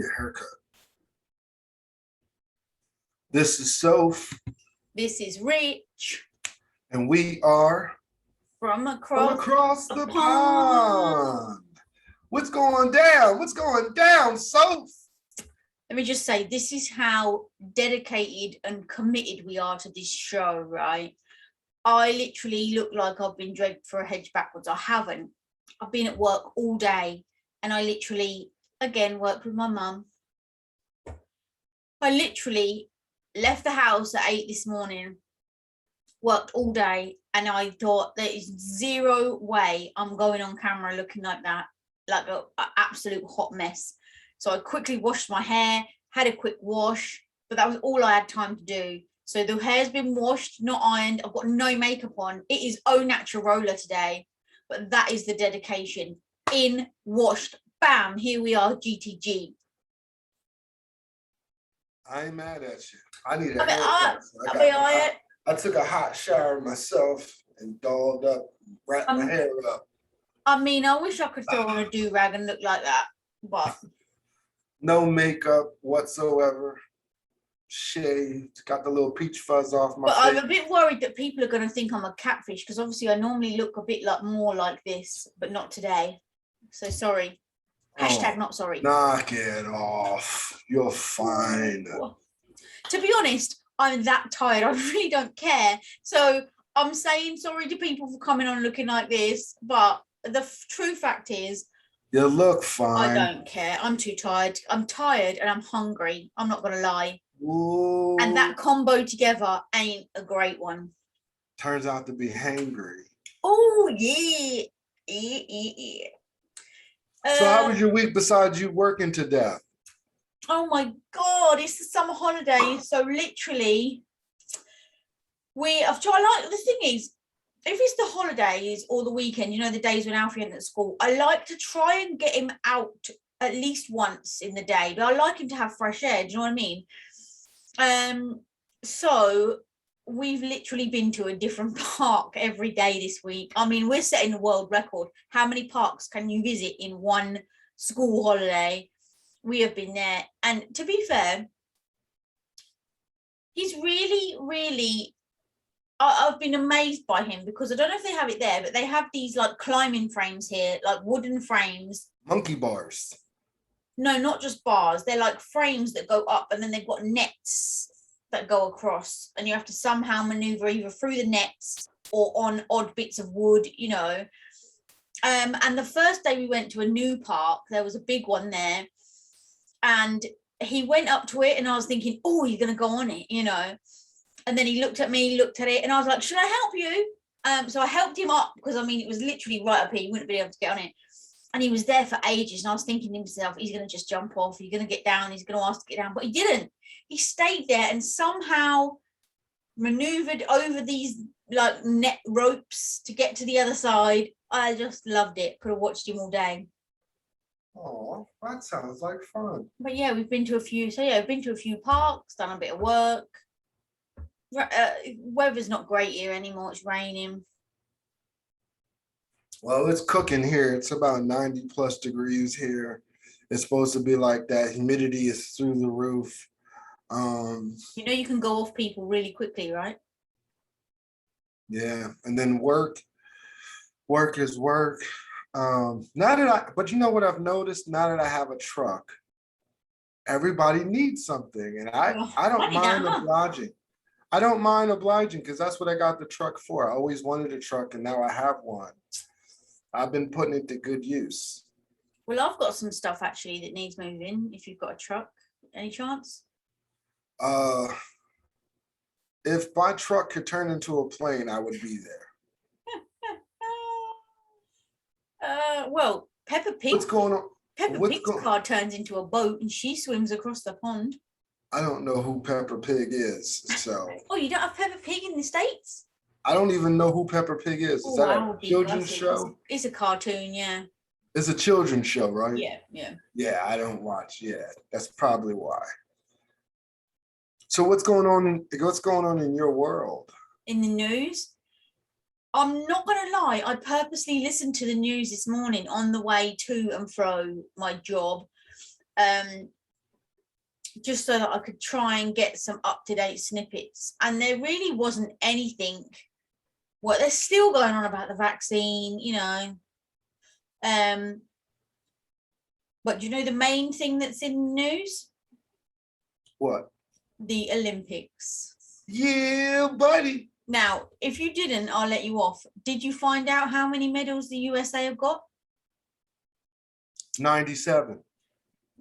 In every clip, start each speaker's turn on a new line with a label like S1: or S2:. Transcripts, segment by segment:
S1: Your haircut. This is Soph,
S2: This is Rich
S1: and we are
S2: from
S1: from
S2: across
S1: across the
S2: pond.
S1: pond. What's going down? What's going down, Soph?
S2: Let me just say, this is how dedicated and committed we are to this show, right? I literally look like I've been draped for a hedge backwards. I haven't. I've been at work all day, and I literally, again, worked with my mum. I literally left the house at 8 this morning, worked all day, and I thought there is zero way I'm going on camera looking like that, like an absolute hot mess. So I quickly washed my hair, had a quick wash, but that was all I had time to do. So the hair's been washed, not ironed. I've got no makeup on. It is au naturala today, but that is the dedication. In, washed, bam, here we are, GTG.
S1: I ain't mad at you. I need a haircut. I took a hot shower myself and dolled up, wrapped my hair up.
S2: I mean, I wish I could throw on a do-rag and look like that, but
S1: no makeup whatsoever. Shaved, got the little peach fuzz off my face.
S2: I'm a bit worried that people are going to think I'm a catfish, because obviously I normally look a bit like more like this, but not today. So sorry. Hashtag not sorry.
S1: Knock it off. You're fine.
S2: To be honest, I'm that tired. I really don't care. So I'm saying sorry to people for coming on looking like this, but the true fact is,
S1: you look fine.
S2: I don't care. I'm too tired. I'm tired and I'm hungry. I'm not going to lie.
S1: Ooh.
S2: And that combo together ain't a great one.
S1: Turns out to be hangry.
S2: Oh, yeah. Yeah.
S1: So how was your week besides you working to death?
S2: Oh my God, it's the summer holidays. So literally, the thing is, if it's the holidays or the weekend, you know, the days when Alfie isn't at school, I like to try and get him out at least once in the day, but I like him to have fresh air. Do you know what I mean? So we've literally been to a different park every day this week. I mean, we're setting the world record. How many parks can you visit in one school holiday? We have been there. And to be fair, he's really, really, I've been amazed by him, because I don't know if they have it there, but they have these like climbing frames here, like wooden frames.
S1: Monkey bars.
S2: No, not just bars. They're like frames that go up, and then they've got nets that go across, and you have to somehow maneuver either through the nets or on odd bits of wood, you know. And the first day we went to a new park, there was a big one there, and he went up to it, and I was thinking, oh, you're going to go on it, you know. And then he looked at me, looked at it, and I was like, should I help you? So I helped him up, because I mean, it was literally right up here. He wouldn't be able to get on it. And he was there for ages, and I was thinking to himself, he's going to just jump off, he's going to get down, he's going to ask to get down, but he didn't. He stayed there and somehow maneuvered over these like net ropes to get to the other side. I just loved it. Could have watched him all day.
S1: Oh, that sounds like fun.
S2: But yeah, we've been to a few. So yeah, we've been to a few parks, done a bit of work. Weather's not great here anymore. It's raining.
S1: Well, it's cooking here. It's about 90 plus degrees here. It's supposed to be like that. Humidity is through the roof.
S2: You know, you can go off people really quickly, right?
S1: Yeah, and then work is work. But you know what I've noticed? Now that I have a truck, everybody needs something, and I don't mind obliging. I don't mind obliging, because that's what I got the truck for. I always wanted a truck, and now I have one. I've been putting it to good use.
S2: Well, I've got some stuff actually that needs moving. If you've got a truck, any chance?
S1: If my truck could turn into a plane, I would be there.
S2: Well, Peppa Pig.
S1: What's going on?
S2: Peppa Pig's car turns into a boat and she swims across the pond.
S1: I don't know who Peppa Pig is, so.
S2: Oh, you don't have Peppa Pig in the States?
S1: I don't even know who Peppa Pig is. Is that a children's show?
S2: It's a cartoon, yeah.
S1: It's a children's show, right?
S2: Yeah.
S1: Yeah, I don't watch. Yeah, that's probably why. So what's going on in your world?
S2: In the news? I'm not going to lie. I purposely listened to the news this morning on the way to and fro my job. just so that I could try and get some up-to-date snippets. And there really wasn't anything. Well, they're still going on about the vaccine, you know. But do you know the main thing that's in the news?
S1: What?
S2: The Olympics.
S1: Yeah, buddy.
S2: Now, if you didn't, I'll let you off. Did you find out how many medals the USA have got?
S1: 97.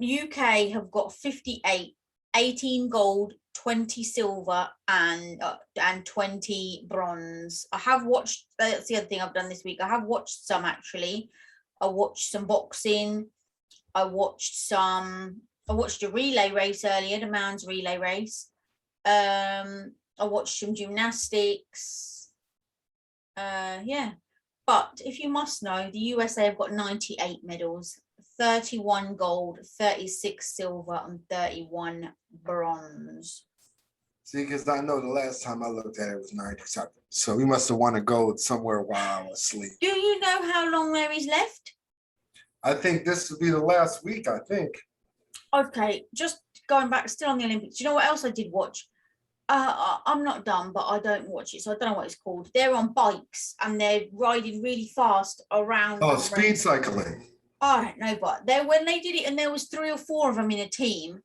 S2: UK have got 58, 18 gold, 20 silver, and 20 bronze. I have watched, that's the other thing I've done this week. I have watched some actually. I watched some boxing. I watched a relay race earlier, the man's relay race. I watched some gymnastics. Yeah. But if you must know, the USA have got 98 medals, 31 gold, 36 silver, and 31 bronze.
S1: See, because I know the last time I looked at it was 97. So we must have won a gold somewhere while I was asleep.
S2: Do you know how long there is left?
S1: I think this will be the last week, I think.
S2: Okay, just going back, still on the Olympics. Do you know what else I did watch? I'm not dumb, but I don't watch it, so I don't know what it's called. They're on bikes and they're riding really fast around.
S1: Oh, speed cycling.
S2: I don't know, but when they did it, and there was 3 or 4 of them in a team,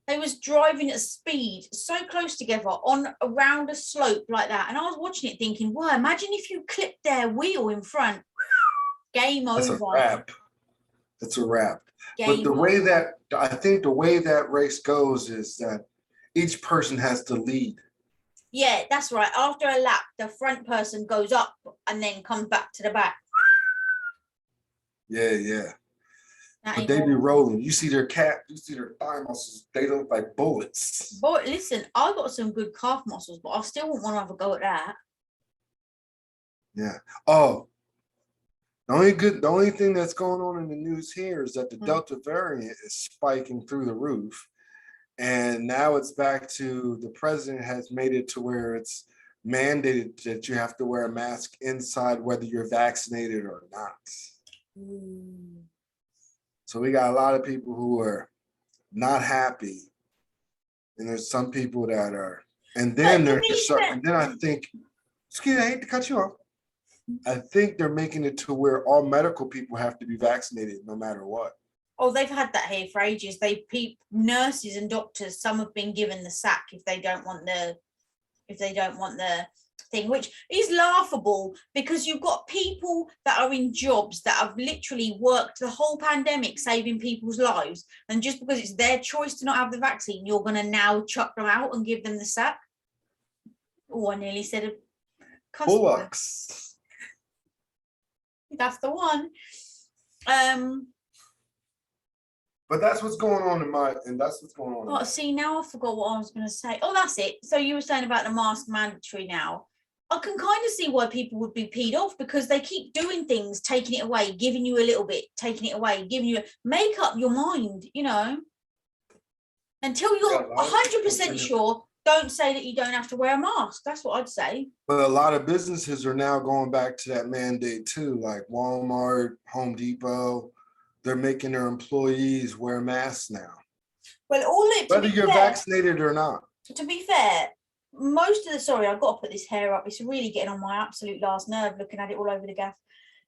S2: they was driving at speed so close together on around a slope like that. And I was watching it thinking, wow, imagine if you clipped their wheel in front. Game over.
S1: That's a wrap. That's a wrap. But the
S2: Game
S1: way
S2: over.
S1: that, I think the way that race goes is that each person has to lead.
S2: Yeah, that's right. After a lap, the front person goes up and then comes back to the back.
S1: Yeah, yeah.
S2: That
S1: But
S2: ain't
S1: they be
S2: all.
S1: rolling. You see their thigh muscles, they look like bullets.
S2: But listen, I got some good calf muscles, but I still wouldn't want to have a go at that.
S1: Yeah. Oh, the only thing that's going on in the news here is that the Delta variant is spiking through the roof. And now it's back to the president has made it to where it's mandated that you have to wear a mask inside whether you're vaccinated or not. So we got a lot of people who are not happy. And there's some people that are, and then I think, excuse me, I hate to cut you off. I think they're making it to where all medical people have to be vaccinated no matter what.
S2: Oh, they've had that here for ages. Nurses and doctors, some have been given the sack if they don't want the thing, which is laughable because you've got people that are in jobs that have literally worked the whole pandemic saving people's lives, and just because it's their choice to not have the vaccine, you're going to now chuck them out and give them the sack. Oh, I nearly said a cuss word.
S1: Bullocks.
S2: That's the one.
S1: But that's what's going on that's what's going on.
S2: Oh, see, now I forgot what I was going to say. Oh, that's it. So you were saying about the mask mandatory now. I can kind of see why people would be peed off because they keep doing things, taking it away, giving you a little bit, taking it away, giving you. Make up your mind, you know. Until you're 100% sure, don't say that you don't have to wear a mask. That's what I'd say.
S1: But a lot of businesses are now going back to that mandate too, like Walmart, Home Depot. They're making their employees wear masks now.
S2: Well,
S1: whether you're vaccinated or not.
S2: To be fair, most of the, sorry, I've got to put this hair up. It's really getting on my absolute last nerve looking at it all over the gaff.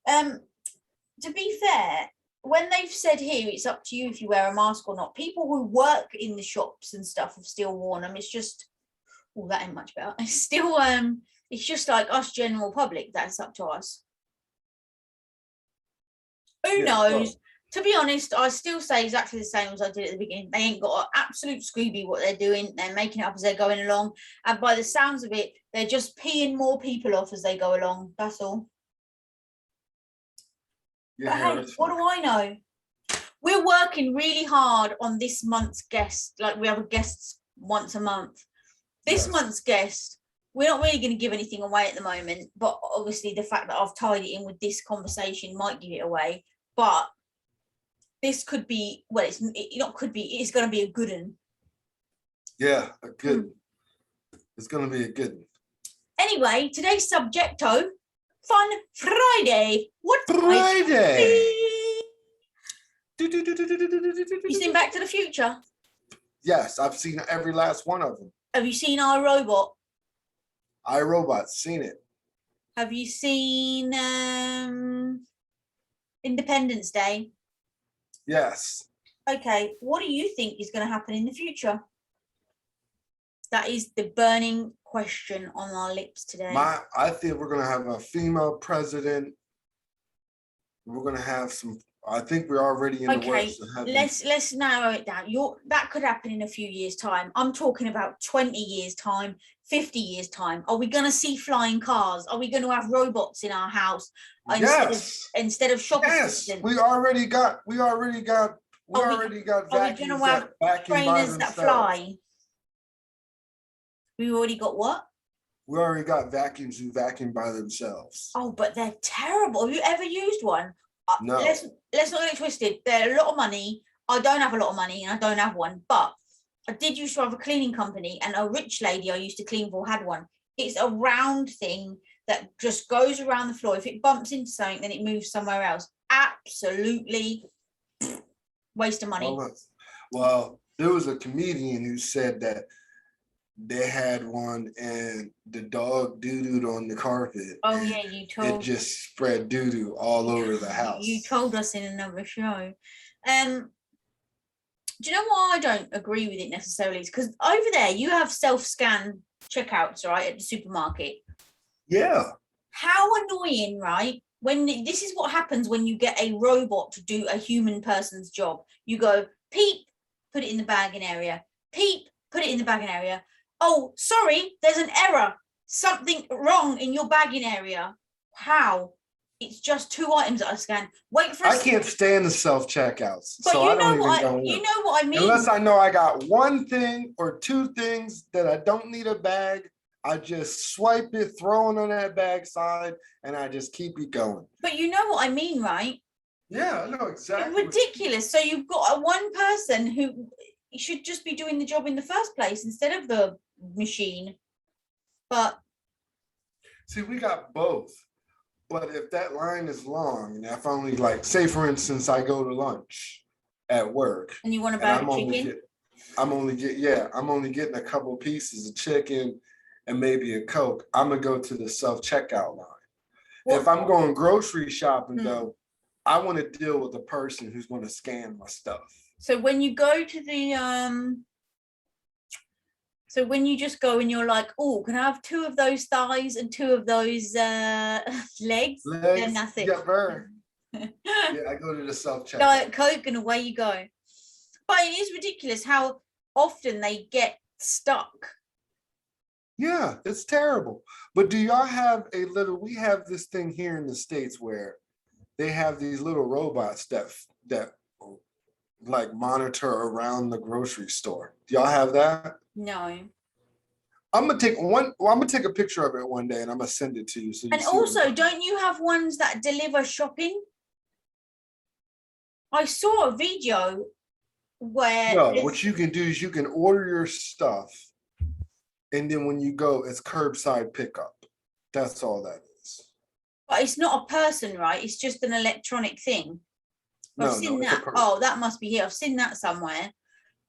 S2: To be fair, when they've said here, it's up to you if you wear a mask or not. People who work in the shops and stuff have still worn them. It's just, oh, that ain't much better. It's still, it's just like us general public. That's up to us. Who knows? To be honest, I still say exactly the same as I did at the beginning. They ain't got an absolute Scooby what they're doing. They're making it up as they're going along. And by the sounds of it, they're just peeing more people off as they go along. That's all.
S1: Yeah,
S2: but hey, what do I know? We're working really hard on this month's guest. Like we have a guest once a month. This month's guest, we're not really going to give anything away at the moment. But obviously the fact that I've tied it in with this conversation might give it away. But this could be, well, it's going to be a good one.
S1: Yeah, a good one. It's going to be a good one.
S2: Anyway, today's subjecto, Fun Friday. What
S1: Friday?
S2: You seen Back to the Future?
S1: Yes, I've seen every last one of them.
S2: Have you seen iRobot?
S1: iRobot, seen it.
S2: Have you seen Independence Day?
S1: Yes.
S2: Okay, what do you think is going to happen in the future? That is the burning question on our lips today.
S1: I think we're gonna have a female president. We're gonna have some. I think we're already in the works.
S2: Let's narrow it down. That could happen in a few years' time. I'm talking about 20 years' time, 50 years' time. Are we gonna see flying cars? Are we gonna have robots in our house instead of shop assistants?
S1: We already got vacuum that
S2: trainers that fly? We already got what?
S1: We already got vacuums who vacuum by themselves.
S2: Oh, but they're terrible. Have you ever used one?
S1: No.
S2: Let's not get it twisted. They're a lot of money. I don't have a lot of money and I don't have one, but I did used to have a cleaning company, and a rich lady I used to clean for had one. It's a round thing that just goes around the floor. If it bumps into something, then it moves somewhere else. Absolutely waste of money.
S1: Well, there was a comedian who said that they had one and the dog doo-dooed on the carpet.
S2: Oh yeah, you told.
S1: It just spread doo-doo all over the house.
S2: You told us in another show. Do you know why I don't agree with it necessarily? It's because over there you have self-scan checkouts, right, at the supermarket.
S1: Yeah.
S2: How annoying, right? When this is what happens when you get a robot to do a human person's job. You go, peep, put it in the bagging area. Peep, put it in the bagging area. Oh, sorry, there's an error. Something wrong in your bagging area. How? It's just 2 items that I scan. Wait for.
S1: I can't stand the self-checkouts.
S2: But
S1: so
S2: you
S1: I don't
S2: know what?
S1: even
S2: You know what I mean.
S1: Unless I know I got 1 thing or 2 things that I don't need a bag, I just swipe it, throw it on that bag side, and I just keep it going.
S2: But you know what I mean, right?
S1: Yeah, I know exactly.
S2: It's ridiculous. So you've got a 1 person who should just be doing the job in the first place instead of the machine. But
S1: see, we got both. But if that line is long, and if only like, say for instance, I go to lunch at work,
S2: and you want a bag of chicken,
S1: I'm only getting a couple pieces of chicken and maybe a Coke. I'm gonna go to the self-checkout line. If I'm going grocery shopping though, I want to deal with a person who's going to scan my stuff.
S2: So when you go to the so when you just go and you're like, oh, can I have 2 of those thighs and 2 of those legs? They're nothing.
S1: Yeah, yeah, I go to the self-checkout.
S2: Diet Coke and away you go. But it is ridiculous how often they get stuck.
S1: Yeah, it's terrible. But do y'all have we have this thing here in the States where they have these little robots that like monitor around the grocery store. Do y'all have that?
S2: No.
S1: I'm gonna take a picture of it one day and I'm gonna send it to you. So you
S2: and also, don't you have ones that deliver shopping? I saw a video where
S1: what you can do is you can order your stuff, and then when you go, it's curbside pickup. That's all that is.
S2: But it's not a person, right? It's just an electronic thing. I've seen that. Oh, that must be here. I've seen that somewhere.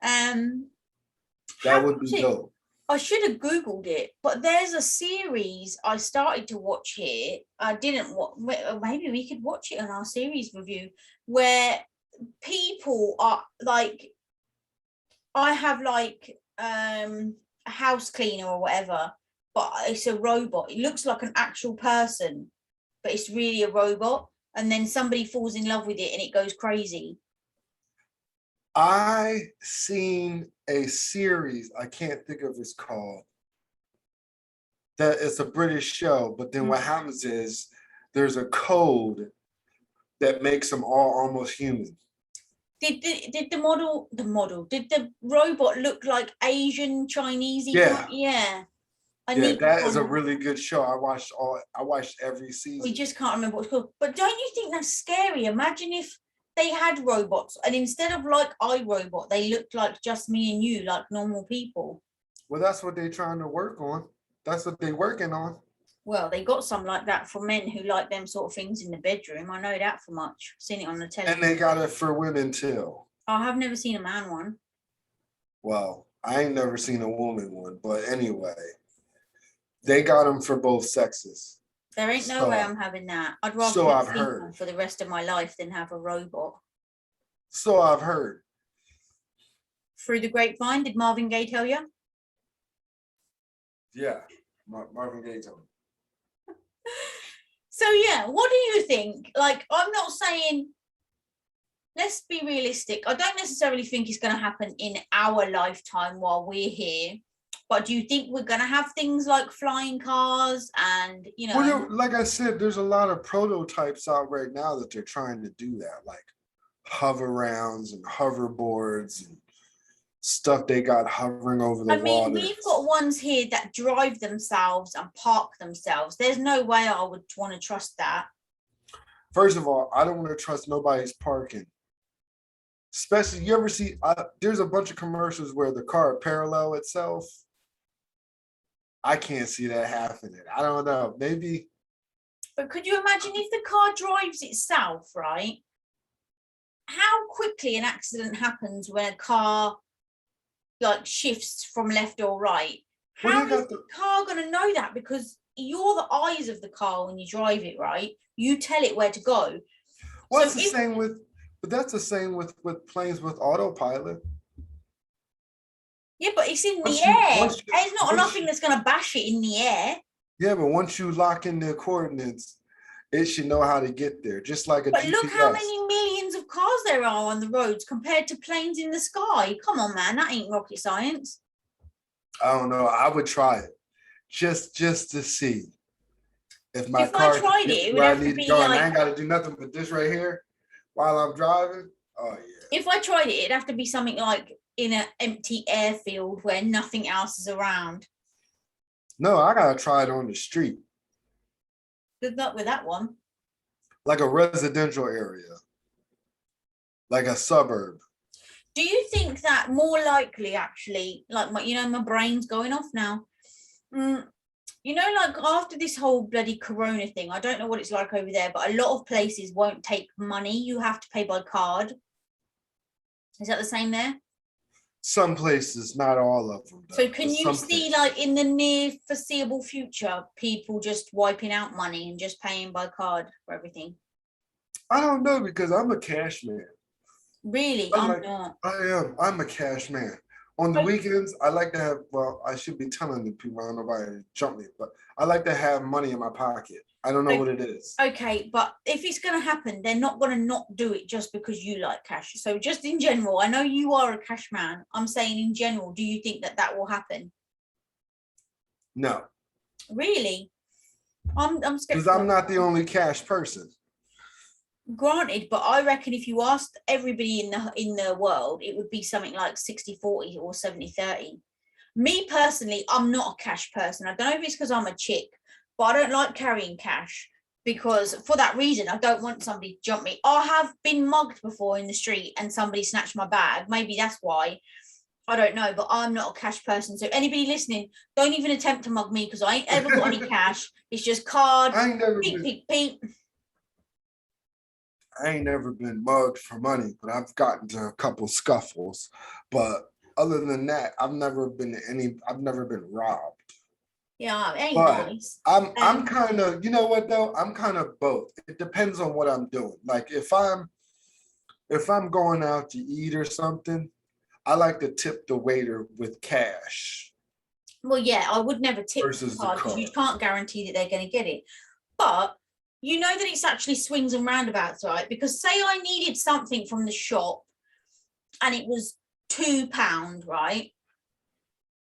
S1: That would be dope.
S2: I should have Googled it, but there's a series I started to watch here. I didn't watch. Maybe we could watch it on our series review, where people are like, I have like a house cleaner or whatever, but it's a robot. It looks like an actual person, but it's really a robot. And then somebody falls in love with it and it goes crazy.
S1: I seen a series, I can't think of it's called, that it's a British show, but then what happens is there's a code that makes them all almost human.
S2: Did the robot look like Asian, Chinese?
S1: Yeah. That is a really good show. I watched every season.
S2: We just can't remember what it's called. But don't you think that's scary? Imagine if they had robots and instead of like iRobot, they looked like just me and you, like normal people.
S1: Well, that's what they're trying to work on. That's what they're working on.
S2: Well, they got some like that for men who like them sort of things in the bedroom. I know that for much. I've seen it on the television.
S1: And they got it for women too.
S2: I have never seen a man one.
S1: Well, I ain't never seen a woman one, but anyway, they got them for both sexes.
S2: There ain't no way I'm having that. I'd rather
S1: So
S2: be
S1: I've
S2: single
S1: heard.
S2: for the rest of my life than have a robot.
S1: So I've heard.
S2: Through the grapevine, did Marvin Gaye tell you?
S1: Yeah, Marvin Gaye told me.
S2: So yeah, what do you think? Like, I'm not saying, let's be realistic. I don't necessarily think it's going to happen in our lifetime while we're here. But do you think we're going to have things like flying cars and,
S1: Well, like I said, there's a lot of prototypes out right now that they're trying to do that, like hover rounds and hoverboards and stuff they got hovering over the water.
S2: We've got ones here that drive themselves and park themselves. There's no way I would want to trust that.
S1: First of all, I don't want to trust nobody's parking. Especially, you ever see, there's a bunch of commercials where the car parallel itself. I can't see that happening. I don't know. Maybe.
S2: But could you imagine if the car drives itself, right? How quickly an accident happens when a car like shifts from left or right? How is the car going to know that? Because you're the eyes of the car when you drive it, right? You tell it where to go.
S1: Well, it's the same with, but that's the same with planes with autopilot.
S2: Yeah, but it's in the air. There's not nothing that's going to bash it in the air.
S1: Yeah, but once you lock in the coordinates, it should know how to get there, just like a GPS.
S2: But look how many millions of cars there are on the roads compared to planes in the sky. Come on, man, that ain't rocket science.
S1: I don't know. I would try it just to see if my car
S2: I tried it would
S1: where
S2: have
S1: I need to go, and I ain't got to do nothing but this right here while I'm driving. Oh yeah.
S2: If I tried it, it'd have to be something like in an empty airfield where nothing else is around.
S1: No, I gotta try it on the street.
S2: Good luck with that one.
S1: Like a residential area, like a suburb.
S2: Do you think that more likely, actually, like my brain's going off now. Like after this whole bloody corona thing, I don't know what it's like over there, but a lot of places won't take money. You have to pay by card. Is that the same there?
S1: Some places, not all of them.
S2: So can you see, like in the near foreseeable future, people just wiping out money and just paying by card for everything?
S1: I don't know, because I'm a cash man.
S2: Really? I'm not.
S1: I am. I'm a cash man. On the weekends, I like to have, well, I should be telling the people, I don't know why they jump me, but I like to have money in my pocket. I don't know what it is.
S2: Okay, but if it's going to happen, they're not going to not do it just because you like cash. So just in general, I know you are a cash man. I'm saying in general, do you think that will happen?
S1: No.
S2: Really? I'm skeptical.
S1: Because I'm not the only cash person.
S2: Granted, but I reckon if you asked everybody in the world, it would be something like 60-40 or 70-30. Me personally, I'm not a cash person. I don't know if it's because I'm a chick, but I don't like carrying cash, because for that reason, I don't want somebody to jump me. I have been mugged before in the street and somebody snatched my bag. Maybe that's why. I don't know, but I'm not a cash person. So anybody listening, don't even attempt to mug me, because I ain't ever got any cash. It's just card.
S1: I ain't never
S2: beep.
S1: I ain't never been mugged for money, but I've gotten to a couple scuffles. But other than that, I've never been robbed.
S2: Yeah, ain't
S1: but
S2: nice.
S1: I'm kind of, you know what though? I'm kind of both. It depends on what I'm doing. Like if I'm going out to eat or something, I like to tip the waiter with cash.
S2: Well, yeah, I would never tip the card because you can't guarantee that they're going to get it. But you know that it's actually swings and roundabouts, right? Because say I needed something from the shop and it was £2, right?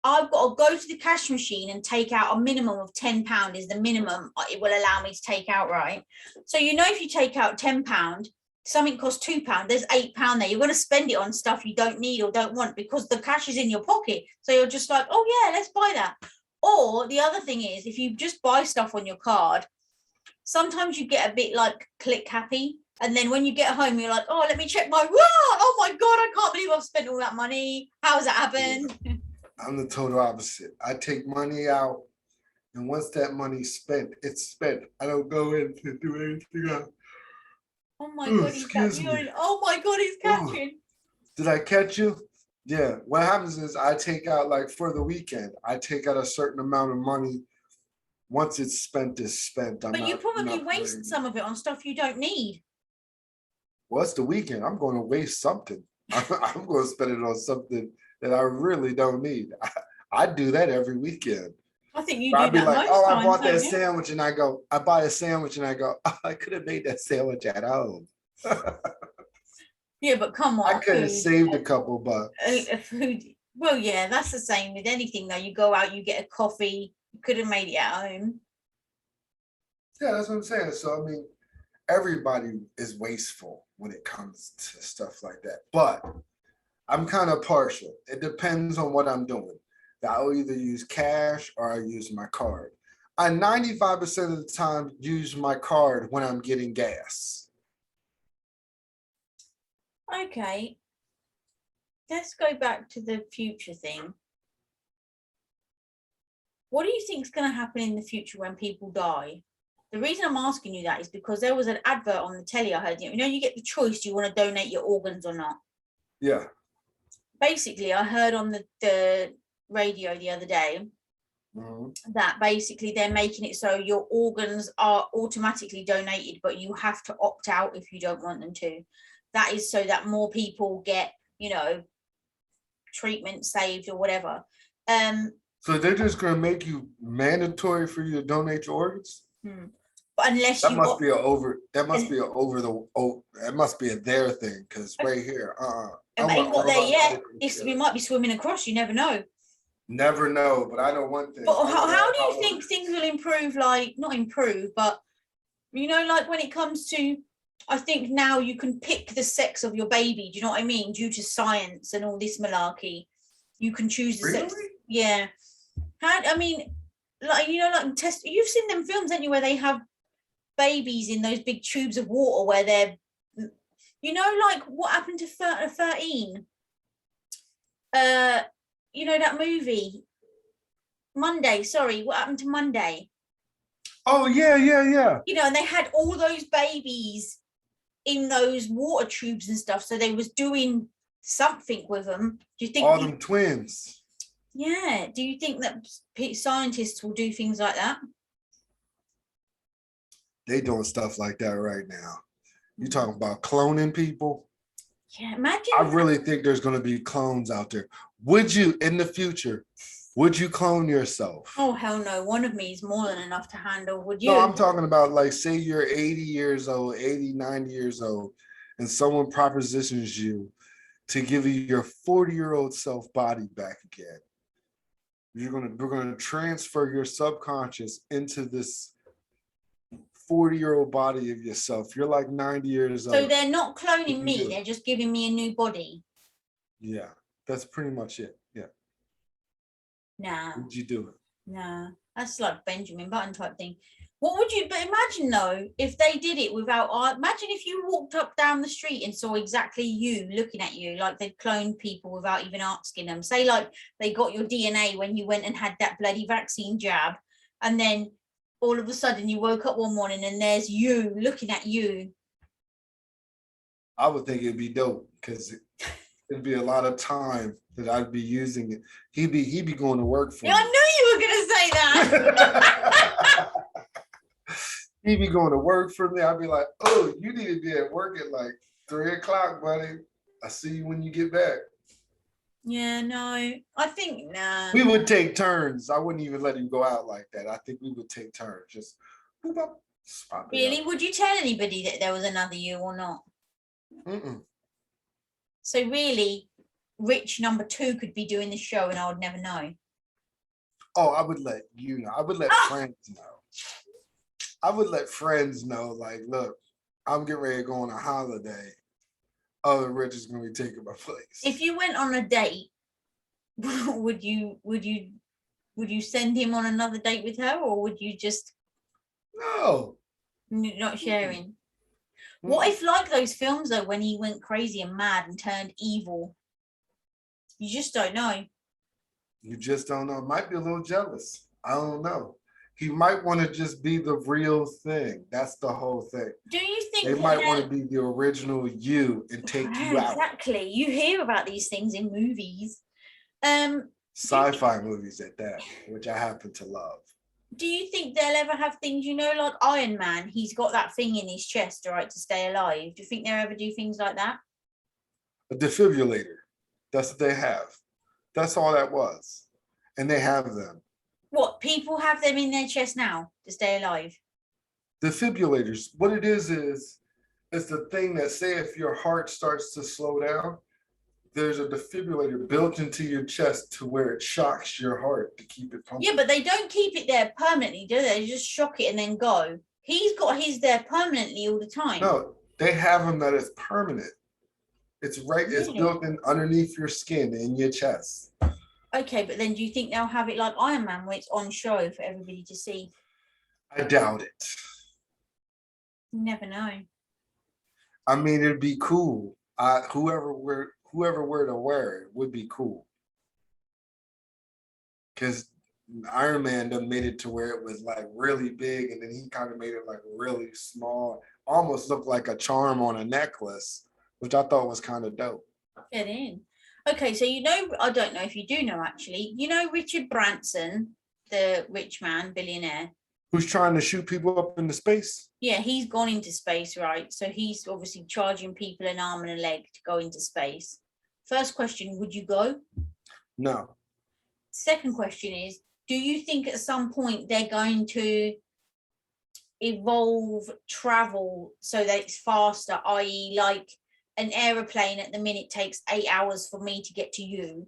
S2: I've got to go to the cash machine and take out a minimum of £10 is the minimum it will allow me to take out, right? So, if you take out £10, something costs £2, there's £8 there. You're going to spend it on stuff you don't need or don't want because the cash is in your pocket. So you're just like, oh yeah, let's buy that. Or the other thing is, if you just buy stuff on your card, sometimes you get a bit like click happy. And then when you get home, you're like, oh, let me check oh my God, I can't believe I've spent all that money. How has that happened?
S1: I'm the total opposite. I take money out, and once that money's spent, it's spent. I don't go in to do anything else.
S2: Oh my God, he's catching. Oh my God, he's catching.
S1: Did I catch you? Yeah, what happens is I take out, like, for the weekend, I take out a certain amount of money. Once it's spent, it's spent.
S2: But you
S1: I'm
S2: probably
S1: not playing.
S2: waste some of it on stuff you don't need.
S1: Well, it's the weekend. I'm going to waste something. I'm going to spend it on something that I really don't need. I do that every weekend.
S2: I think you do
S1: I'd be
S2: that
S1: like,
S2: most
S1: oh, I
S2: times,
S1: bought that
S2: don't you?
S1: sandwich, and I buy a sandwich, and I go, oh, I could have made that sandwich at home.
S2: Yeah, but come
S1: I
S2: on,
S1: could have
S2: food.
S1: saved a couple bucks.
S2: Food. Well, yeah, that's the same with anything though. You go out, you get a coffee, you could have made it at home.
S1: Yeah, that's what I'm saying. So, I mean, everybody is wasteful when it comes to stuff like that. But I'm kind of partial. It depends on what I'm doing. I'll either use cash or I use my card. I 95% of the time use my card when I'm getting gas.
S2: Okay. Let's go back to the future thing. What do you think is going to happen in the future when people die? The reason I'm asking you that is because there was an advert on the telly I heard. You know, you get the choice, do you want to donate your organs or not?
S1: Yeah.
S2: Basically, I heard on the radio the other day that basically they're making it so your organs are automatically donated, but you have to opt out if you don't want them to. That is so that more people get, you know, treatment saved or whatever.
S1: So they're just going to make you mandatory for you to donate your organs?
S2: But unless
S1: that
S2: you
S1: must be a over that must be a over the that must be a their thing, because right here,
S2: it ain't got there yet. We might be swimming across, you never know.
S1: Never know, but I know one thing.
S2: But how do you think things will improve? Like, not improve, but you know, like when it comes to, I think now you can pick the sex of your baby. Do you know what I mean? Due to science and all this malarkey, you can choose the sex. Yeah. I mean, like, you know, like you've seen them films, haven't you, where they have babies in those big tubes of water where they're, you know, like what happened to 13? You know, that movie, Monday, sorry, what happened to Monday?
S1: Oh, yeah.
S2: You know, and they had all those babies in those water tubes and stuff. So they was doing something with them. Do you think
S1: all them twins?
S2: Yeah. Do you think that scientists will do things like that?
S1: They doing stuff like that right now. You talking about cloning people?
S2: Yeah, imagine.
S1: I really think there's going to be clones out there. Would you, in the future, would you clone yourself?
S2: Oh, hell no. One of me is more than enough to handle. Would you?
S1: No, I'm talking about, like, say you're 80 years old, 80, 90 years old, and someone propositions you to give you your 40-year-old self body back again. We're gonna transfer your subconscious into this 40-year-old body of yourself. You're like 90 years old.
S2: So they're not cloning me, they're just giving me a new body.
S1: Yeah, that's pretty much it. Yeah.
S2: Nah.
S1: Would you do it?
S2: Nah, that's like Benjamin Button type thing. What would you, but imagine though, if they did it without, imagine if you walked up down the street and saw exactly you looking at you, like they'd cloned people without even asking them. Say like they got your DNA when you went and had that bloody vaccine jab, and then all of a sudden you woke up one morning and there's you looking at you.
S1: I would think it'd be dope, because it'd be a lot of time that I'd be using it. He'd be going to work for me.
S2: I knew you were gonna say that.
S1: He'd be going to work for me. I'd be like, oh, you need to be at work at like 3 o'clock, buddy. I see you when you get back.
S2: Yeah, no, I think nah.
S1: We would take turns. I wouldn't even let him go out like that. I think we would take turns. Just boop up, spot it
S2: really?
S1: up.
S2: Would you tell anybody that there was another you or not? So really, Rich number 2 could be doing the show and I would never know.
S1: Oh, I would let you know. I would let friends know. I would let friends know, like, look, I'm getting ready to go on a holiday. Oh, Rich is going to be taking my place.
S2: If you went on a date, would you send him on another date with her, or would you just not sharing? What if, like those films though, when he went crazy and mad and turned evil? You just don't know.
S1: You just don't know. Might be a little jealous. I don't know. He might want to just be the real thing. That's the whole thing.
S2: Do you think
S1: They might want to be the original you and take you out.
S2: Exactly. You hear about these things in movies.
S1: Sci-fi movies at that, which I happen to love.
S2: Do you think they'll ever have things, like Iron Man? He's got that thing in his chest, right, to stay alive. Do you think they'll ever do things like that?
S1: A defibrillator. That's what they have. That's all that was. And they have them.
S2: What, people have them in their chest now to stay alive?
S1: Defibrillators. What it is it's the thing that, say if your heart starts to slow down, there's a defibrillator built into your chest to where it shocks your heart to keep it pumping.
S2: Yeah, but they don't keep it there permanently, do they? They just shock it and then go. He's got his there permanently all the time.
S1: No, they have them that is permanent. It's right,
S2: Really?
S1: It's built in underneath your skin, in your chest.
S2: Okay, but then do you think they'll have it like Iron Man where it's on show for everybody to see?
S1: I doubt it.
S2: You never know.
S1: I mean, it'd be cool. Whoever were to wear it would be cool. Because Iron Man done made it to where it was like really big, and then he kind of made it like really small, almost looked like a charm on a necklace, which I thought was kind of dope.
S2: Get in. Okay, so I don't know if you do know actually, Richard Branson, the rich man, billionaire.
S1: Who's trying to shoot people up into space?
S2: Yeah, he's gone into space, right? So he's obviously charging people an arm and a leg to go into space. First question, would you go?
S1: No.
S2: Second question is, do you think at some point they're going to evolve travel so that it's faster, i.e. like an aeroplane at the minute takes 8 hours for me to get to you?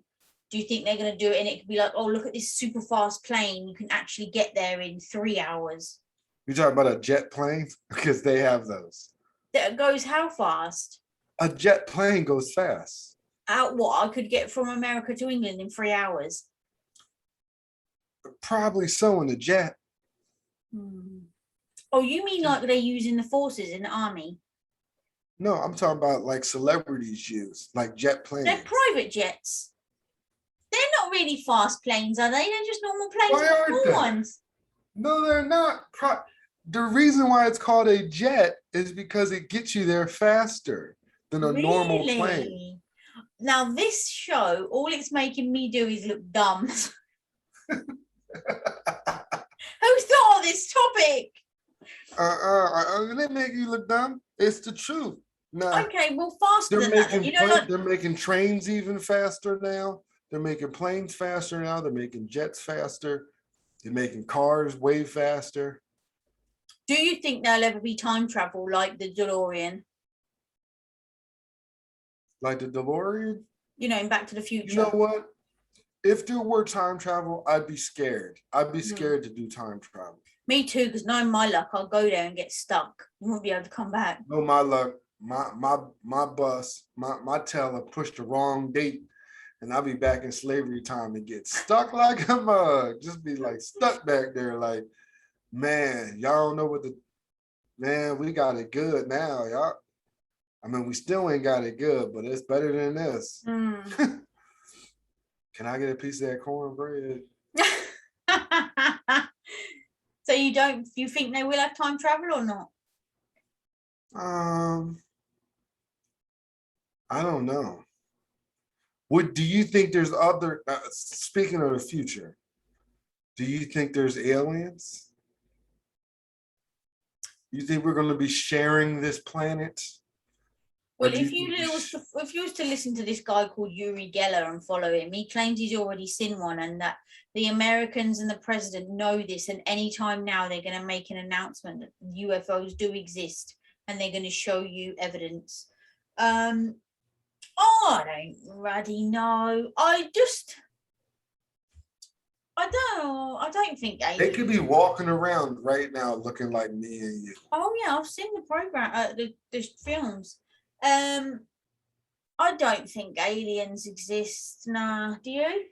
S2: Do you think they're going to do it and it could be like, oh, look at this super fast plane, you can actually get there in 3 hours?
S1: You're talking about a jet plane? Because they have those.
S2: That goes how fast?
S1: A jet plane goes fast.
S2: Out what? I could get from America to England in 3 hours.
S1: Probably so in a jet.
S2: Oh, you mean like they're using the forces in the army?
S1: No, I'm talking about like celebrities use, like jet planes.
S2: They're private jets. They're not really fast planes, are they? They're just normal planes.
S1: Why aren't they?
S2: Ones.
S1: No, they're not. The reason why it's called a jet is because it gets you there faster than a normal plane.
S2: Now this show, all it's making me do is look dumb. Who thought of this topic?
S1: They make you look dumb. It's the truth. No.
S2: Okay, well, faster than that.
S1: They're making trains even faster now. They're making planes faster now. They're making jets faster. They're making cars way faster.
S2: Do you think there'll ever be time travel like the DeLorean?
S1: Like the DeLorean?
S2: In Back to the Future.
S1: You know what? If there were time travel, I'd be scared. I'd be scared to do time travel.
S2: Me too, because knowing my luck, I'll go there and get stuck. You won't be able to come back.
S1: No, my luck. My bus, my teller pushed the wrong date, and I'll be back in slavery time and get stuck like a mug. Just be like stuck back there, like, man, y'all don't know man, we got it good now, y'all. I mean, we still ain't got it good, but it's better than this. Can I get a piece of that cornbread?
S2: So you think they will have time travel or not?
S1: I don't know. Do you think there's other, speaking of the future, do you think there's aliens? You think we're going to be sharing this planet?
S2: Well, if you was to listen to this guy called Uri Geller and follow him, he claims he's already seen one and that the Americans and the president know this, and anytime now they're going to make an announcement that UFOs do exist and they're going to show you evidence. I don't really know. I don't think
S1: they could be walking around right now looking like me and you.
S2: Oh yeah, I've seen the program, the films. I don't think aliens exist. Nah, do you?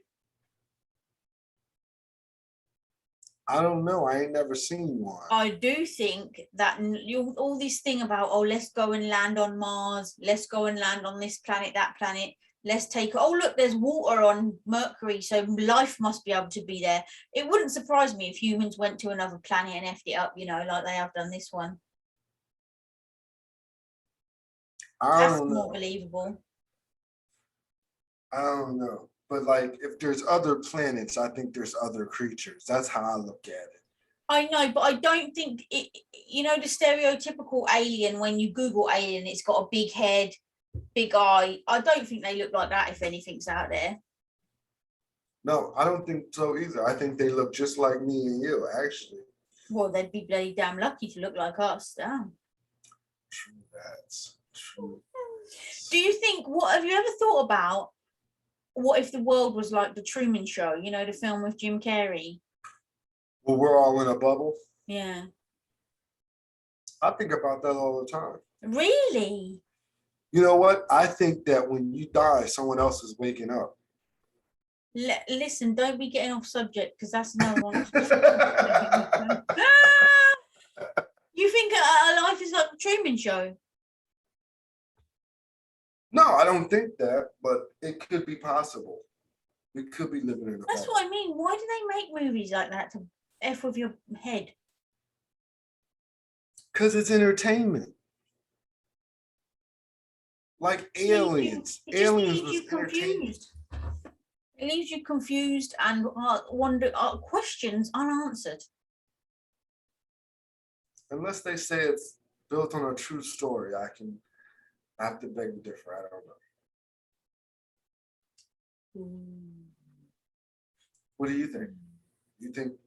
S1: I don't know. I ain't never seen one.
S2: I do think that all this thing about, oh, let's go and land on Mars, let's go and land on this planet, that planet. let's take, oh, look, there's water on Mercury, so life must be able to be there. It wouldn't surprise me if humans went to another planet and effed it up, like they have done this one. That's more believable.
S1: I don't know. But like, if there's other planets, I think there's other creatures. That's how I look at it.
S2: I know, but I don't think it, the stereotypical alien, when you Google alien, it's got a big head, big eye. I don't think they look like that if anything's out there.
S1: No, I don't think so either. I think they look just like me and you, actually.
S2: Well, they'd be bloody damn lucky to look like us. Damn.
S1: True, that's true.
S2: Do you think, have you ever thought about what if the world was like the Truman Show, the film with Jim Carrey?
S1: Well, we're all in a bubble.
S2: Yeah.
S1: I think about that all the time.
S2: Really?
S1: You know what? I think that when you die, someone else is waking up.
S2: Listen, don't be getting off subject, because that's no one. You think our life is like the Truman Show?
S1: No, I don't think that, but it could be possible. We could be living in a
S2: That's
S1: bubble.
S2: what I mean. Why do they make movies like that to F with your head?
S1: Because it's entertainment. Like aliens. Aliens was entertainment.
S2: It leaves you confused and wonder questions unanswered.
S1: Unless they say it's built on a true story, I have to beg to differ. I don't know. What do you think? You think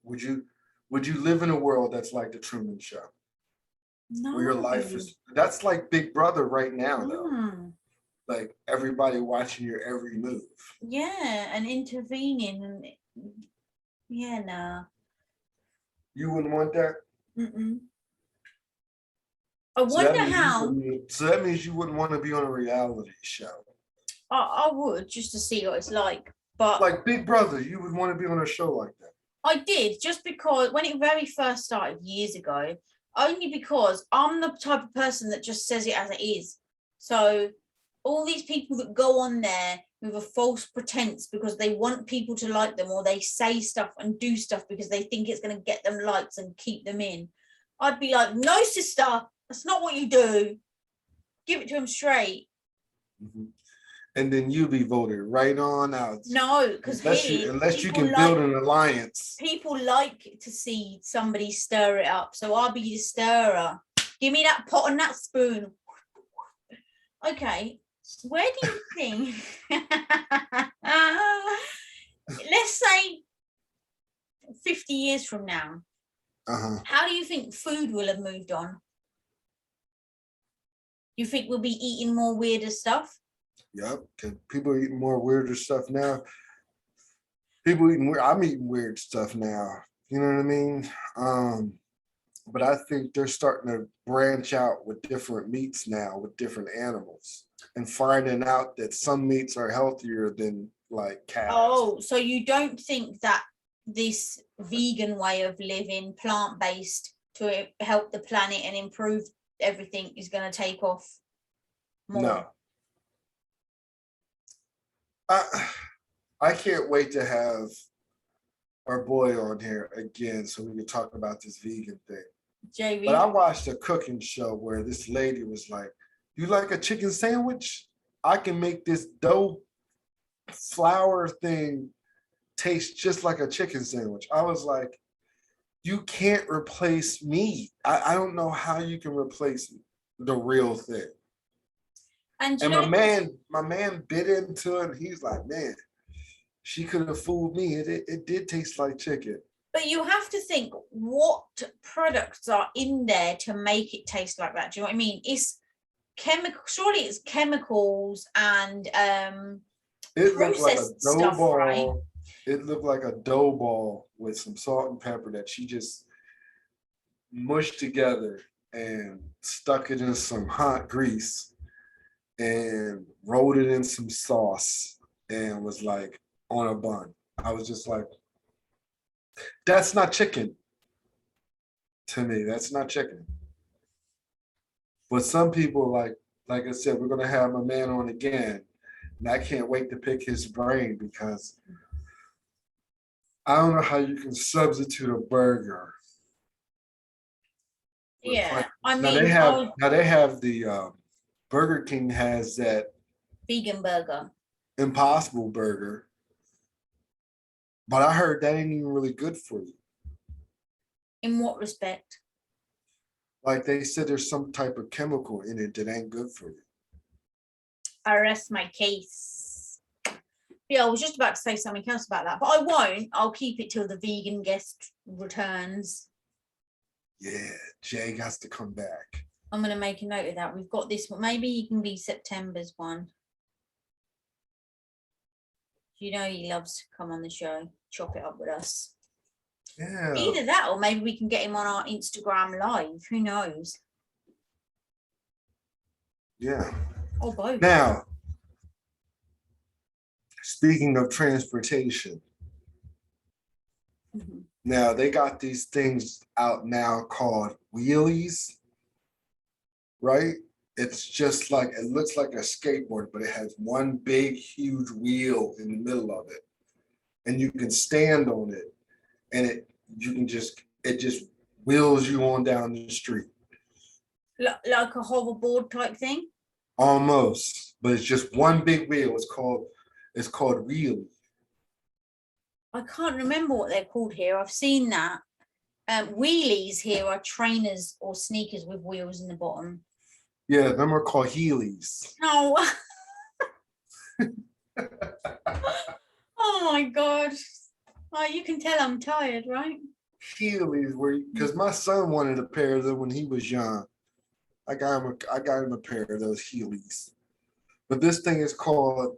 S1: would you live in a world that's like the Truman Show?
S2: No.
S1: Where your life is, that's like Big Brother right now, though. Like everybody watching your every move.
S2: Yeah, and intervening, and yeah, nah.
S1: You wouldn't want that?
S2: I wonder how.
S1: So that means you wouldn't want to be on a reality show.
S2: I would, just to see what it's like. But
S1: like Big Brother, you would want to be on a show like that.
S2: I did, just because when it very first started years ago, only because I'm the type of person that just says it as it is. So all these people that go on there with a false pretense because they want people to like them, or they say stuff and do stuff because they think it's going to get them likes and keep them in, I'd be like, no, sister, that's not what you do. Give it to them straight.
S1: And then you be voted right on out.
S2: No, because
S1: unless you can build an alliance.
S2: People like to see somebody stir it up, so I'll be the stirrer. Give me that pot and that spoon. Okay, where do you think? Let's say 50 years from now. How do you think food will have moved on? You think we'll be eating more weirder stuff?
S1: Yep, because people are eating more weirder stuff now. I'm eating weird stuff now. You know what I mean? But I think they're starting to branch out with different meats now, with different animals, and finding out that some meats are healthier than like cows.
S2: Oh, so you don't think that this vegan way of living, plant-based, to help the planet and improve everything is going to take off more?
S1: No. I can't wait to have our boy on here again so we can talk about this vegan thing.
S2: JV.
S1: But I watched a cooking show where this lady was like, you like a chicken sandwich? I can make this dough flour thing taste just like a chicken sandwich. I was like, you can't replace meat. I don't know how you can replace the real thing. And my man bit into it, and he's like, man, she could have fooled me. It did taste like chicken.
S2: But you have to think what products are in there to make it taste like that. Do you know what I mean? It's chemical. Surely it's chemicals and
S1: it looked like a dough
S2: stuff,
S1: ball.
S2: right?
S1: It looked like a dough ball with some salt and pepper that she just mushed together and stuck it in some hot grease and rolled it in some sauce and was like on a bun. I was just like, that's not chicken. To me, that's not chicken. But some people, like I said, we're gonna have my man on again. And I can't wait to pick his brain because I don't know how you can substitute a burger.
S2: Yeah, I
S1: Now
S2: mean,
S1: they have the Burger King has that
S2: vegan burger.
S1: Impossible Burger, but I heard that ain't even really good for you.
S2: In what respect?
S1: Like they said, there's some type of chemical in it that ain't good for you.
S2: I rest my case. Yeah, I was just about to say something else about that, but I won't. I'll keep it till the vegan guest returns.
S1: Yeah, Jay has to come back.
S2: I'm going to make a note of that. We've got this one. Maybe he can be September's one. You know he loves to come on the show, chop it up with us.
S1: Yeah.
S2: Either that or maybe we can get him on our Instagram live. Who knows?
S1: Yeah.
S2: Or both.
S1: Now, speaking of transportation, now they got these things out now called wheelies, right? It's just like, it looks like a skateboard, but it has one big, huge wheel in the middle of it. And you can stand on it and it just wheels you on down the street.
S2: Like a hoverboard type thing?
S1: Almost, but it's just one big wheel. It's called wheelie.
S2: I can't remember what they're called here. I've seen that. Wheelies here are trainers or sneakers with wheels in the bottom.
S1: Yeah, them are called Heelys.
S2: No. Oh my God. Oh, you can tell I'm tired, right?
S1: Heelys were, because my son wanted a pair of them when he was young. I got him a pair of those Heelys. But this thing is called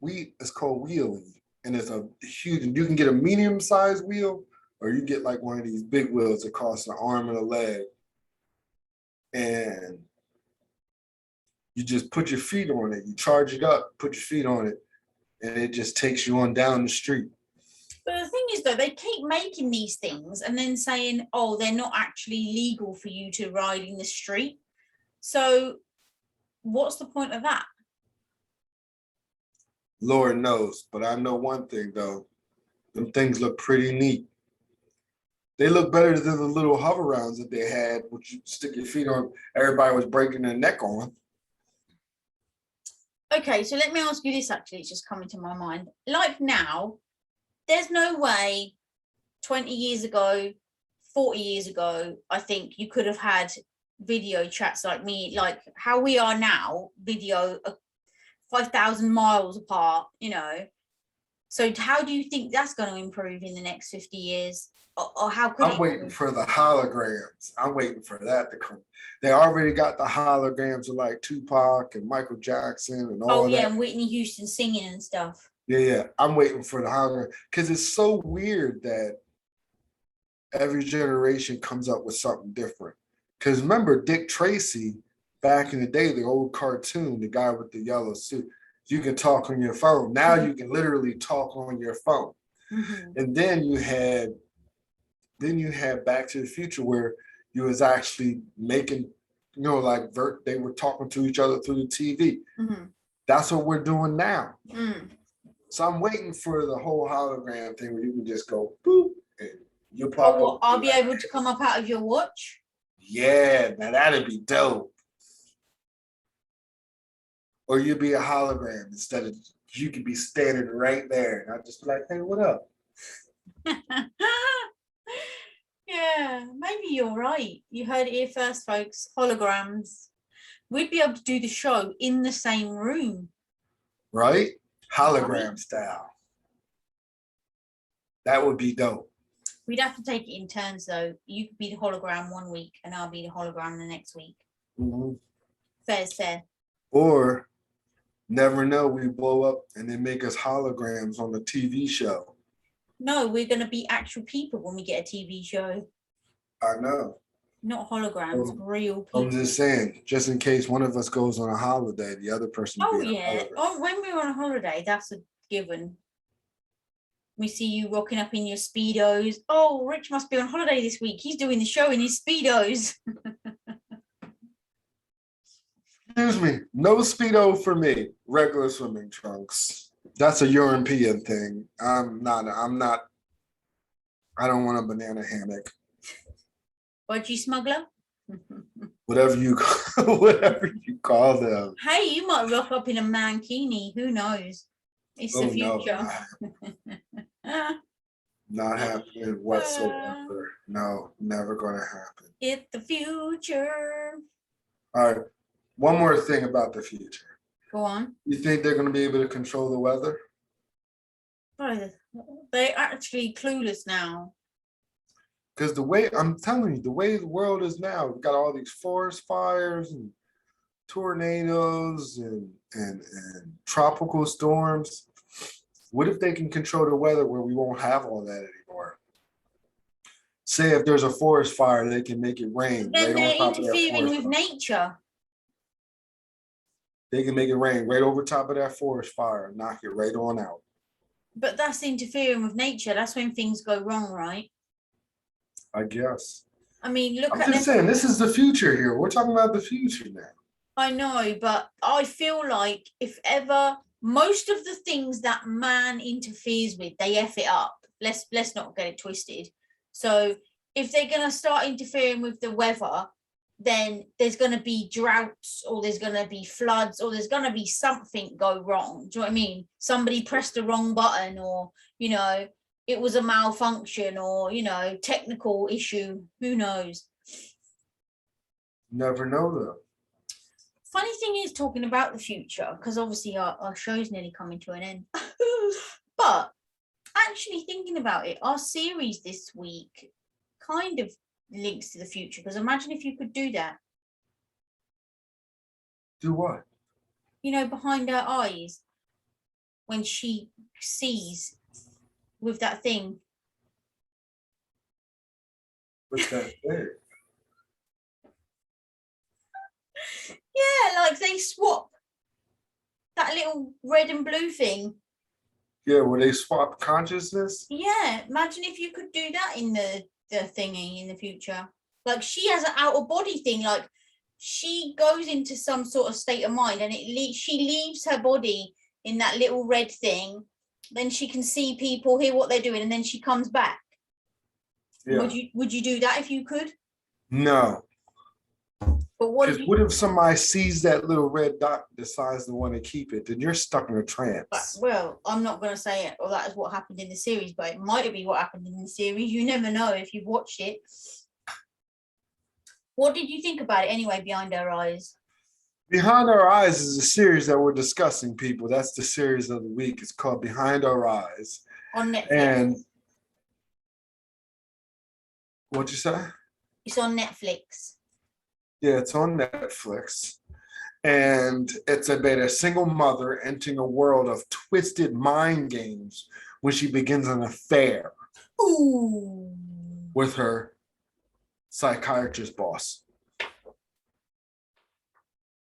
S1: wheelie. And it's a huge, you can get a medium-sized wheel, or you get like one of these big wheels that cost an arm and a leg. And you just put your feet on it, you charge it up, put your feet on it, and it just takes you on down the street.
S2: But the thing is, though, they keep making these things and then saying, oh, they're not actually legal for you to ride in the street. So what's the point of that?
S1: Lord knows, but I know one thing, though. Them things look pretty neat. They look better than the little hover rounds that they had, which you stick your feet on. Everybody was breaking their neck on.
S2: Okay, so let me ask you this, actually. It's just coming to my mind. Like now, there's no way 20 years ago, 40 years ago, I think you could have had video chats like me, like how we are now, video 5,000 miles apart, you know. So how do you think that's going to improve in the next 50 years? Or how could
S1: I'm waiting for the holograms. I'm waiting for that to come. They already got the holograms of like Tupac and Michael Jackson and all that.
S2: And Whitney Houston singing and stuff.
S1: Yeah. I'm waiting for the hologram because it's so weird that every generation comes up with something different. Because remember Dick Tracy back in the day, the old cartoon, the guy with the yellow suit, you can talk on your phone. Now you can literally talk on your phone. Mm-hmm. And then you had Back to the Future where you was actually making, like they were talking to each other through the TV. Mm-hmm. That's what we're doing now. Mm. So I'm waiting for the whole hologram thing where you can just go boop and you'll pop up.
S2: I'll be able to come up out of your watch?
S1: Yeah, now that'd be dope. Or you'd be a hologram instead of, you could be standing right there and I'd just be like, hey, what up?
S2: Yeah, maybe you're right. You heard it here first, folks. Holograms. We'd be able to do the show in the same room.
S1: Right? Hologram style. That would be dope.
S2: We'd have to take it in turns, though. You could be the hologram one week and I'll be the hologram the next week. Mm-hmm. Fair's fair.
S1: Or never know, we blow up and they make us holograms on the TV show.
S2: No, we're going to be actual people when we get a TV show.
S1: I know.
S2: Not holograms, real people.
S1: I'm just saying, just in case one of us goes on a holoday, the other person.
S2: When we're on a holiday, that's a given. We see you rocking up in your Speedos. Oh, Rich must be on holiday this week. He's doing the show in his Speedos.
S1: Excuse me. No Speedo for me. Regular swimming trunks. That's a European thing. I don't want a banana hammock.
S2: Budgie smuggler.
S1: Whatever you call them.
S2: Hey, you might rock up in a mankini. Who knows? It's the future.
S1: No, not happening whatsoever. No, never going to happen.
S2: It's the future.
S1: All right. One more thing about the future.
S2: Go on.
S1: You think they're going to be able to control the weather?
S2: Bro, they're actually clueless now.
S1: Because the way, I'm telling you, the way the world is now, we've got all these forest fires and tornadoes and tropical storms. What if they can control the weather where we won't have all that anymore? Say if there's a forest fire, they can make it rain.
S2: Then
S1: right
S2: they're
S1: on top
S2: interfering
S1: of
S2: with nature.
S1: They can make it rain right over top of that forest fire and knock it right on out.
S2: But that's interfering with nature. That's when things go wrong, right?
S1: I guess.
S2: I mean, look
S1: I'm
S2: at
S1: just saying, this is the future here. We're talking about the future now.
S2: I know, but I feel like if ever most of the things that man interferes with, they F it up. Let's not get it twisted. So if they're gonna start interfering with the weather, then there's gonna be droughts or there's gonna be floods or there's gonna be something go wrong. Do you know what I mean? Somebody pressed the wrong button or, you know, it was a malfunction or, you know, technical issue. Who knows?
S1: Never know though.
S2: Funny thing is talking about the future, because obviously our show's nearly coming to an end. But actually thinking about it, our series this week kind of links to the future, because imagine if you could do that.
S1: Do what?
S2: You know, behind her eyes, when she sees with that thing.
S1: What's that thing?
S2: Yeah, like they swap that little red and blue thing.
S1: Yeah, where they swap consciousness?
S2: Yeah, imagine if you could do that in the thingy in the future. Like she has an out of body thing, like she goes into some sort of state of mind and she leaves her body in that little red thing, then she can see people, hear what they're doing, and then she comes back. Yeah. Would you do that if you could?
S1: No.
S2: But
S1: what if somebody sees that little red dot, decides to want to keep it, then you're stuck in a trance.
S2: Well, I'm not going to say it, or that is what happened in the series, but it might be what happened in the series. You never know if you've watched it. What did you think about it anyway, Behind Our Eyes?
S1: Behind Our Eyes is a series that we're discussing, people. That's the series of the week. It's called Behind Our Eyes.
S2: On Netflix.
S1: And what'd you say?
S2: It's on Netflix.
S1: Yeah, it's on Netflix. And it's about a single mother entering a world of twisted mind games when she begins an affair with her psychiatrist boss.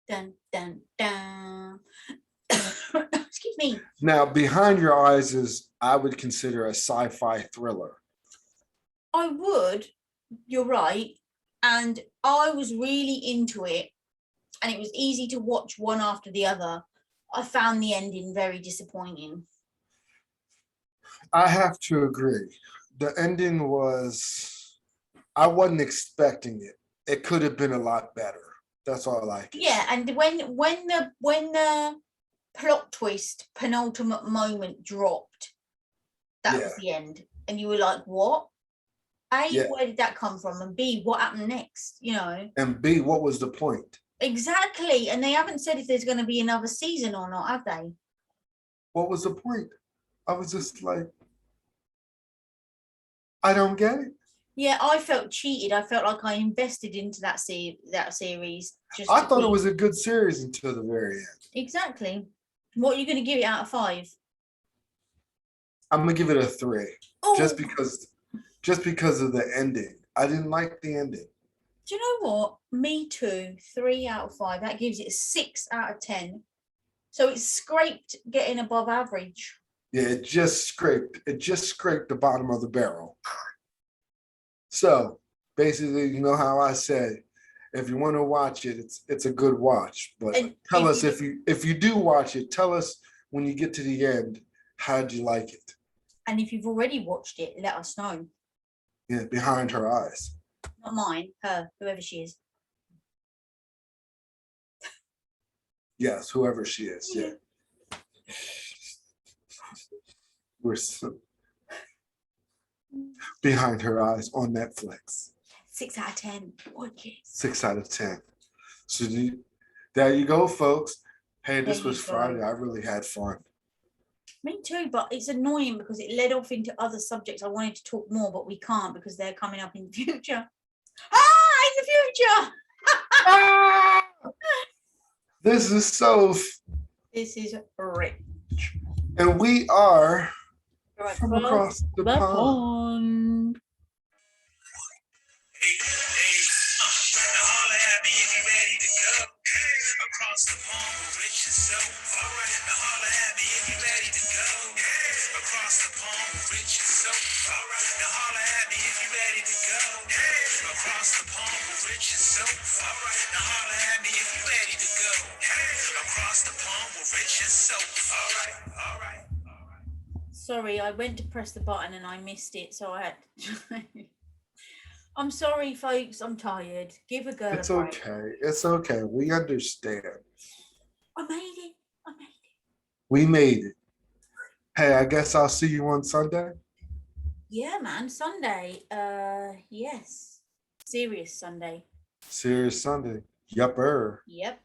S2: Dun, dun, dun. Excuse me.
S1: Now, Behind Your Eyes is, I would consider, a sci-fi thriller.
S2: I would. You're right. And I was really into it. And it was easy to watch one after the other. I found the ending very disappointing.
S1: I have to agree. The ending was, I wasn't expecting it. It could have been a lot better. That's all I can say.
S2: Yeah, and when the plot twist penultimate moment dropped, that was the end. And you were like, what? A, where did that come from? And B, what happened next? You know?
S1: And B, what was the point?
S2: Exactly. And they haven't said if there's going to be another season or not, have they?
S1: What was the point? I was just like, I don't get it.
S2: Yeah, I felt cheated. I felt like I invested into that series.
S1: I thought it was a good series until the very end.
S2: Exactly. What are you going to give it out of 5?
S1: I'm going to give it a 3.
S2: Oh.
S1: Just because of the ending. I didn't like the ending.
S2: Do you know what? Me too. 3 out of 5. That gives it a 6 out of 10. So it's scraped getting above average.
S1: Yeah, it just scraped the bottom of the barrel. So basically, you know how I said, If you want to watch it, it's a good watch. But
S2: And
S1: tell
S2: if
S1: us if you do watch it, tell us when you get to the end, how'd you like it?
S2: And if you've already watched it, let us know.
S1: Yeah, behind her eyes.
S2: Not mine, her, whoever she is.
S1: Yes, whoever she is. Yeah. We're so behind her eyes on Netflix.
S2: 6 out of 10. Watch it.
S1: 6 out of 10. So there you go, folks. Hey, this
S2: There
S1: was
S2: you go.
S1: Friday. I really had fun.
S2: Me too, but it's annoying because it led off into other subjects. I wanted to talk more, but we can't because they're coming up in the future. In the future.
S1: This is Soph.
S2: This is Rick.
S1: And we are
S2: Right,
S1: from across the pond.
S3: Across the pond with Rich and Soph. All right, now holler at me if you're ready to go. Across the pond with Rich and Soph. All right, now holler at me if you're ready to go. Across the pond with Rich and Soph. All right, now holler at me if you're ready to go. Across the pond with Rich and Soph. All right, all right, all right.
S2: Sorry, I went to press the button and I missed it, so I had to try. I'm sorry, folks. I'm tired. Give a girl
S1: It's
S2: a break.
S1: okay. It's okay. We understand.
S2: I made it. I made it.
S1: We made it. Hey, I guess I'll see you on Sunday.
S2: Yeah, man. Sunday. Yes. Serious Sunday.
S1: Serious Sunday. Yupper.
S2: Yep.